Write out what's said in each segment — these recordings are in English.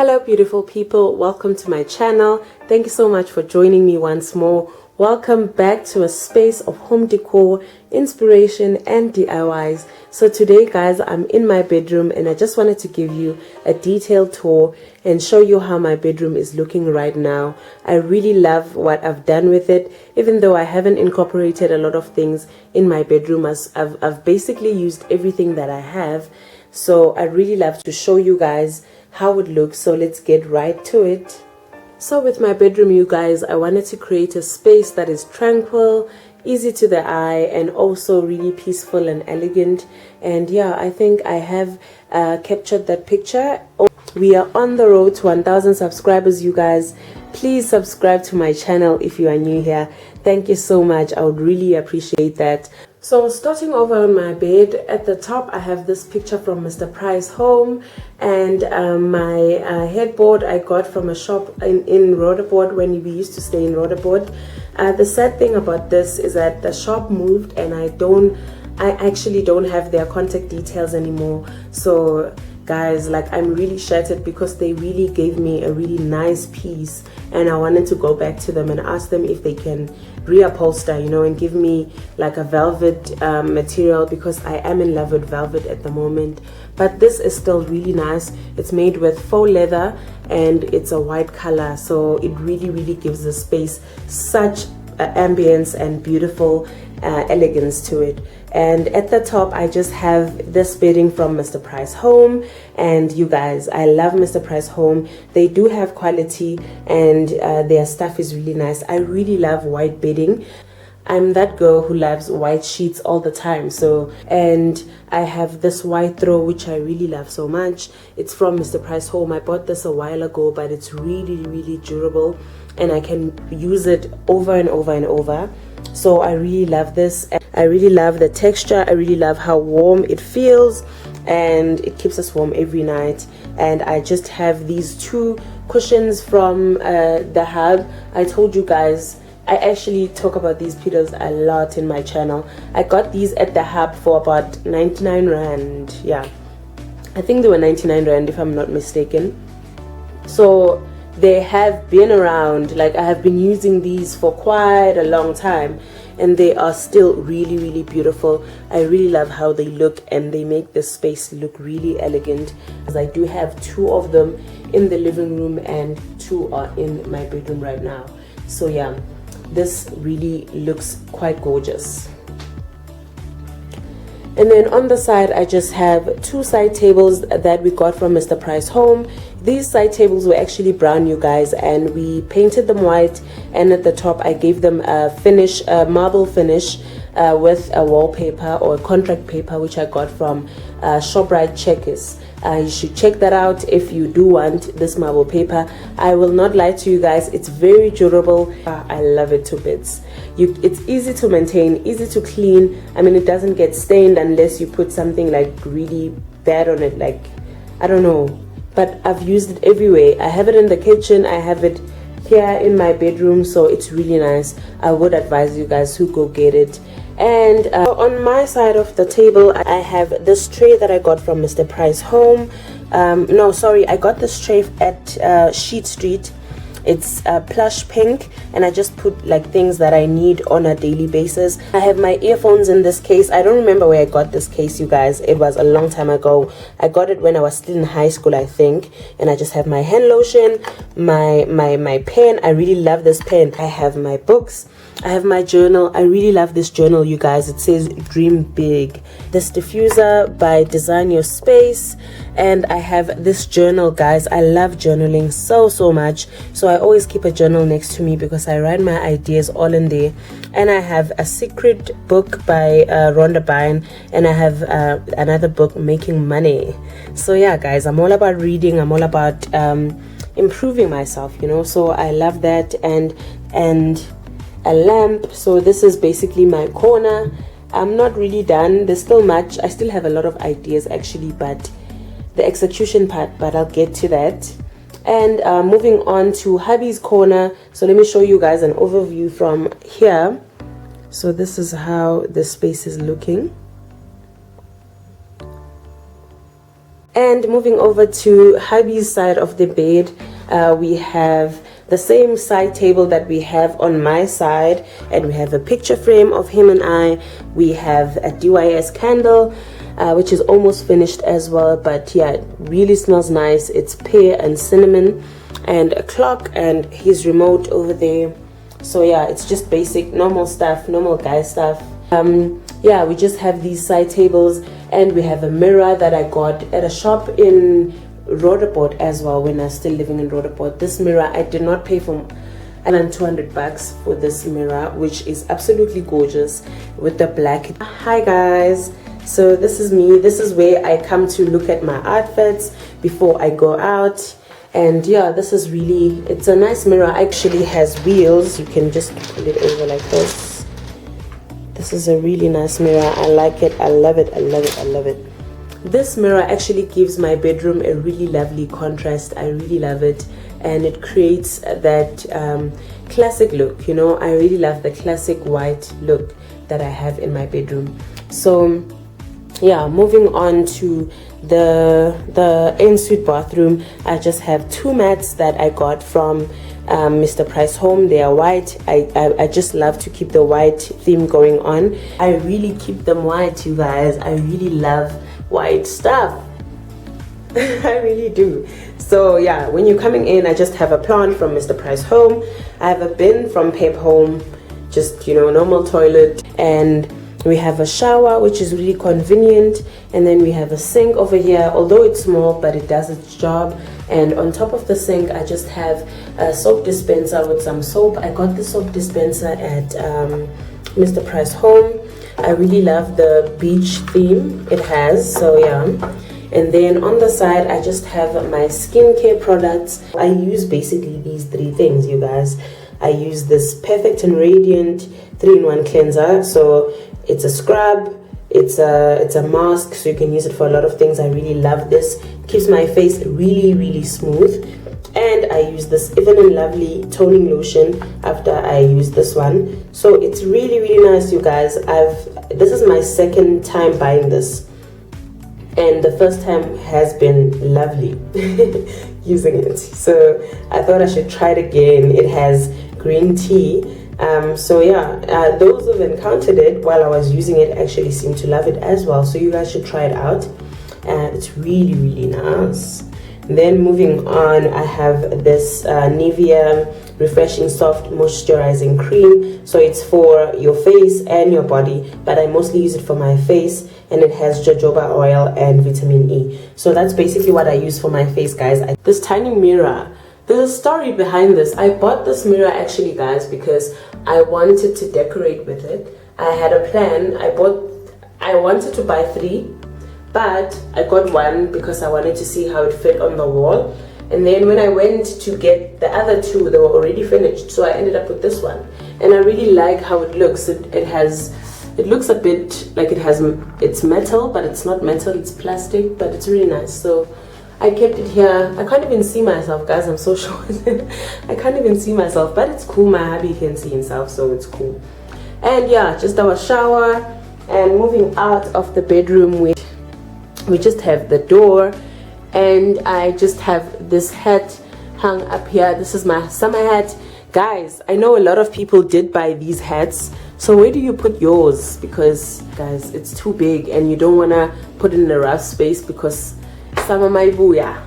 Hello beautiful people, welcome to my channel. Thank you so much for joining me once more. Welcome back to a space of home decor, inspiration and DIYs. So today guys, I'm in my bedroom and I just wanted to give you a detailed tour and show you how my bedroom is looking right now. I really love what I've done with it, even though I haven't incorporated a lot of things in my bedroom, as I've basically used everything that I have. So I really love to show you guys how it looks, so let's get right to it. So with my bedroom, you guys, I wanted to create a space that is tranquil, easy to the eye, and also really peaceful and elegant. And yeah, I think I have captured that picture. We are on the road to 1,000 subscribers, you guys. Please subscribe to my channel if you are new here. Thank you so much, I would really appreciate that. So starting over on my bed, at the top I have this picture from Mr. Price Home, and my headboard I got from a shop in Rotherport when we used to stay in Rotherport. The sad thing about this is that the shop moved and I actually don't have their contact details anymore. So guys, like, I'm really shattered because they really gave me a really nice piece and I wanted to go back to them and ask them if they can reupholster, you know, and give me like a velvet material, because I am in love with velvet at the moment. But this is still really nice. It's made with faux leather and it's a white color, so it really gives the space such ambience and beautiful elegance to it. And at the top I just have this bedding from Mr. Price Home, and you guys, I love Mr. Price Home. They do have quality and their stuff is really nice. I really love white bedding. I'm that girl who loves white sheets all the time. So, and I have this white throw which I really love so much. It's from Mr. Price Home. I bought this a while ago, but it's really durable and I can use it over and over and over. So I really love this. I really love the texture. I really love how warm it feels, and it keeps us warm every night. And I just have these two cushions from the Hub. I told you guys, I actually talk about these pillows a lot in my channel. I got these at the Hub for about 99 Rand. Yeah, I think they were 99 Rand if I'm not mistaken. So they have been around, like I have been using these for quite a long time and they are still really beautiful. I really love how they look and they make this space look really elegant, as I do have two of them in the living room and two are in my bedroom right now. So yeah, this really looks quite gorgeous. And then on the side I just have two side tables that we got from Mr. Price Home. These side tables were actually brown, you guys, and we painted them white, and at the top I gave them a finish, a marble finish with a wallpaper or a contract paper which I got from ShopRite Checkers. You should check that out if you do want this marble paper. I will not lie to you guys, it's very durable. I love it to bits. It's easy to maintain, easy to clean. I mean, it doesn't get stained unless you put something like really bad on it, like, I don't know. But I've used it everywhere. I have it in the kitchen, I have it here in my bedroom, so it's really nice. I would advise you guys to go get it. And on my side of the table I have this tray that I got from Mr. Price Home. No, sorry, I got this tray at Sheet Street. It's plush pink, and I just put like things that I need on a daily basis. I have my earphones in this case. I don't remember where I got this case, you guys. It was a long time ago. I got it when I was still in high school, I think. And I just have my hand lotion, my pen. I really love this pen. I have my books. I have my journal. I really love this journal, you guys. It says Dream Big. This diffuser by Design Your Space. And I have this journal, guys. I love journaling so much. So I always keep a journal next to me because I write my ideas all in there. And I have a secret book by Rhonda Byrne. And I have another book, Making Money. So yeah, guys, I'm all about reading. I'm all about improving myself, you know. So I love that. And a lamp. So this is basically my corner. I'm not really done. There's still much. I still have a lot of ideas actually, but the execution part, but I'll get to that. And moving on to hubby's corner. So let me show you guys an overview from here. So this is how the space is looking. And And moving over to hubby's side of the bed, we have the same side table that we have on my side, and we have a picture frame of him and I. We have a DYS candle, which is almost finished as well, but yeah, it really smells nice. It's pear and cinnamon, and a clock and his remote over there. So yeah, it's just basic normal stuff, normal guy stuff. Yeah, we just have these side tables, and we have a mirror that I got at a shop in Roodepoort as well when I was still living in Roodepoort. This mirror I did not pay for than 200 bucks for this mirror, which is absolutely gorgeous with the black. Hi guys, so this is me. This is where I come to look at my outfits before I go out. And yeah, this is really, it's a nice mirror. Actually has wheels. You can just put it over like this. This is a really nice mirror. I like it. I love it. I love it. I love it. This mirror actually gives my bedroom a really lovely contrast. I really love it, and it creates that classic look. You know, I really love the classic white look that I have in my bedroom. So yeah, moving on to the ensuite bathroom, I just have two mats that I got from Mr. Price Home. They are white. I just love to keep the white theme going on. I really keep them white, you guys. I really love white stuff. I really do. So yeah, when you're coming in, I just have a plant from Mr. Price Home. I have a bin from Pep Home, just, you know, normal toilet, and we have a shower, which is really convenient, and then we have a sink over here, although it's small, but it does its job. And on top of the sink, I just have a soap dispenser with some soap. I got the soap dispenser at Mr. Price Home. I really love the beach theme it has, so yeah. And then on the side, I just have my skincare products. I use basically these three things, you guys. I use this Perfect and Radiant 3-in-1 cleanser. So it's a scrub, it's a mask, so you can use it for a lot of things. I really love this. Keeps my face really, really smooth. And I use this Even and Lovely toning lotion after I use this one. So it's really, really nice, you guys. This is my second time buying this, and the first time has been lovely using it. So I thought I should try it again. It has green tea. So yeah, those who've encountered it while I was using it actually seem to love it as well. So you guys should try it out. It's really, really nice. Then moving on, I have this Nivea Refreshing Soft Moisturizing Cream. So it's for your face and your body, but I mostly use it for my face, and it has jojoba oil and vitamin E. So that's basically what I use for my face, guys. This tiny mirror, there's a story behind this. I bought this mirror actually, guys, because I wanted to decorate with it. I had a plan. I wanted to buy 3, but I got 1 because I wanted to see how it fit on the wall. And then when I went to get the other 2, they were already finished, so I ended up with this one. And I really like how it looks. It looks a bit like it's metal, but it's not metal, it's plastic, but it's really nice. So I kept it here. I can't even see myself, guys. I'm so short. I can't even see myself, but it's cool. My hubby can see himself, so it's cool. And yeah, just our shower. And moving out of the bedroom, we just have the door, and I just have this hat hung up here. This is my summer hat. Guys, I know a lot of people did buy these hats, so where do you put yours? Because guys, it's too big and you don't want to put it in a rough space because summer my booyah.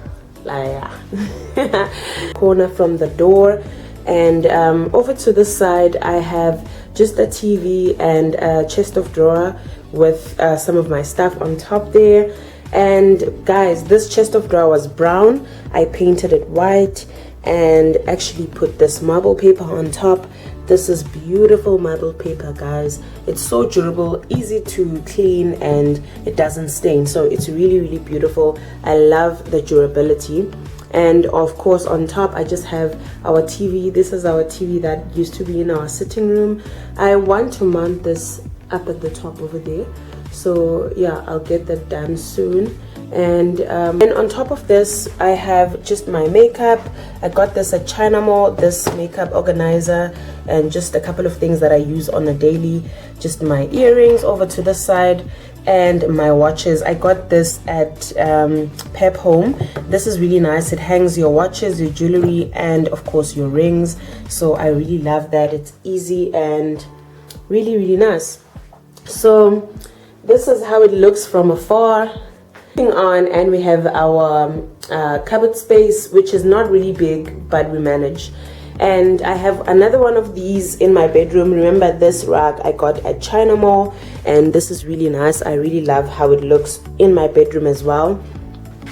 Corner from the door. And over to this side, I have just a TV and a chest of drawer with some of my stuff on top there. And guys, this chest of drawer was brown. I painted it white and actually put this marble paper on top. This is beautiful marble paper, guys. It's so durable, easy to clean, and it doesn't stain. So it's really, really beautiful. I love the durability. And of course, on top, I just have our TV. This is our TV that used to be in our sitting room. I want to mount this up at the top over there. So yeah, I'll get that done soon. And on top of this, I have just my makeup. I got this at China Mall, this makeup organizer, and just a couple of things that I use on a daily. Just my earrings over to the side. and my watches. I got this at Pep Home. This is really nice. It hangs your watches, your jewelry, and of course your rings. So I really love that. It's easy and really nice. So this is how it looks from afar. Moving on, and we have our cupboard space, which is not really big, but we manage. And I have another one of these in my bedroom. Remember, this rug I got at China Mall, and this is really nice. I really love how it looks in my bedroom as well.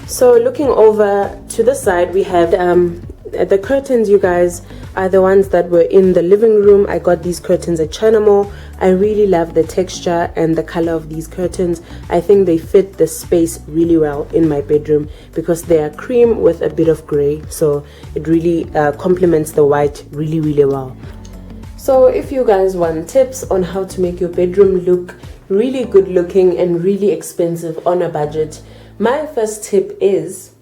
So looking over to the side, we have the curtains, you guys, are the ones that were in the living room. I got these curtains at China Mall. I really love the texture and the color of these curtains. I think they fit the space really well in my bedroom because they are cream with a bit of gray, so it really complements the white really well. So if you guys want tips on how to make your bedroom look really good looking and really expensive on a budget, my first tip is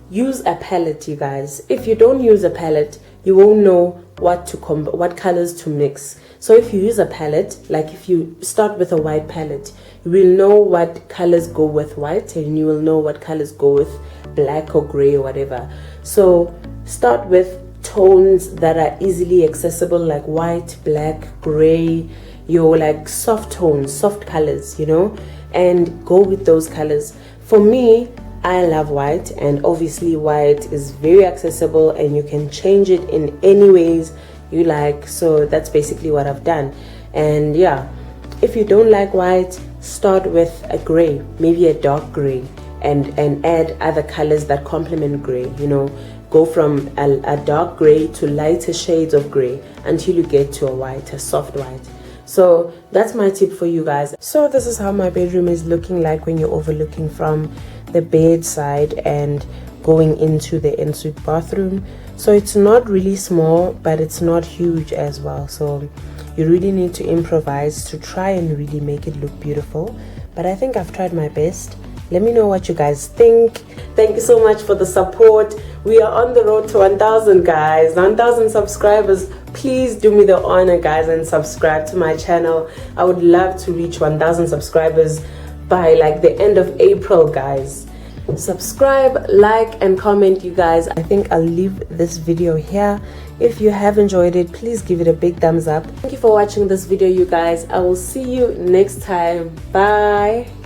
use a palette, you guys. If you don't use a palette, you won't know what colors to mix. So if you use a palette, like if you start with a white palette, you will know what colors go with white, and you will know what colors go with black or gray or whatever. So start with tones that are easily accessible, like white, black, gray, your like soft tones, soft colors, you know, and go with those colors. For me, I love white, and obviously white is very accessible and you can change it in any ways you like. So that's basically what I've done. And yeah, if you don't like white, start with a gray, maybe a dark gray, and add other colors that complement gray. You know, go from a dark gray to lighter shades of gray until you get to a white, a soft white. So that's my tip for you guys. So this is how my bedroom is looking like when you're overlooking from the bedside and going into the ensuite bathroom. So it's not really small, but it's not huge as well. So you really need to improvise to try and really make it look beautiful. But I think I've tried my best. Let me know what you guys think. Thank you so much for the support. We are on the road to 1,000 guys, 1,000 subscribers. Please do me the honor, guys, and subscribe to my channel. I would love to reach 1,000 subscribers by like the end of April, guys. Subscribe, like, and comment, you guys. I think I'll leave this video here. If you have enjoyed it, please give it a big thumbs up. Thank you for watching this video, you guys. I will see you next time. Bye.